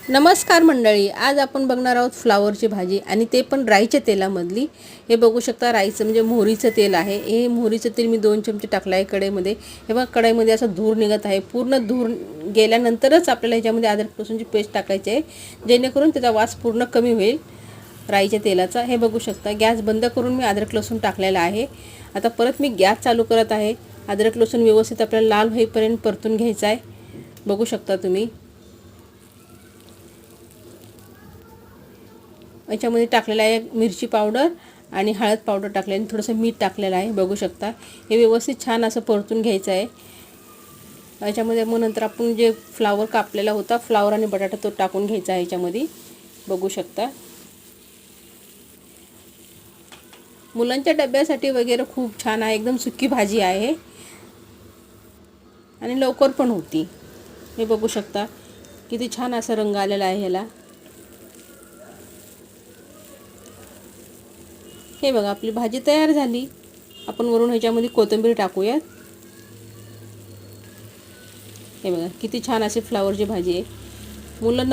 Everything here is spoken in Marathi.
नमस्कार मंडळी, आज आपण बघणार आहोत फ्लावरची भाजी आणि ते पण राईच्या तेलामधली. हे बघू शकता, राईचं म्हणजे मोहरीचं तेल आहे. हे मोहरीचं तेल मी 2 चमचे टाकलं आहे कढईमध्ये. हे बघा, कढईमध्ये असा धूर निघत आहे. पूर्ण धूर गेल्यानंतरच आपल्याला ह्याच्यामध्ये अद्रक लसूणची पेस्ट टाकायची आहे, जेणेकरून त्याचा वास पूर्ण कमी होईल राईच्या तेलाचा. हे बघू शकता, गॅस बंद करून मी अद्रक लसूण टाकलेला आहे. आता परत मी गॅस चालू करत आहे. अद्रक लसूण व्यवस्थित आपल्याला लाल होईपर्यंत परतून घ्यायचा आहे. बघू शकता तुम्ही, याच्यामध्ये टाकलेलं आहे मिरची पावडर आणि हळद पावडर टाकले आणि थोडंसं मीठ टाकलेलं आहे. बघू शकता, हे व्यवस्थित छान असं परतून घ्यायचं आहे. याच्यामध्ये मग नंतर आपण जे फ्लावर कापलेला होता, फ्लावर आणि बटाटा, तो टाकून घ्यायचा आहे याच्यामध्ये. बघू शकता, मुलांच्या डब्यासाठी वगैरे खूप छान आहे. एकदम सुकी भाजी आहे आणि लवकर पण होती. हे बघू शकता, किती छान असा रंग आलेला आहे ह्याला. हे बघा, आपली भाजी तयार झाली. आपण वरून ह्याच्यामध्ये कोथिंबीर टाकूयात. हे बघा, किती छान अशी फ्लावरची भाजी आहे. मुलं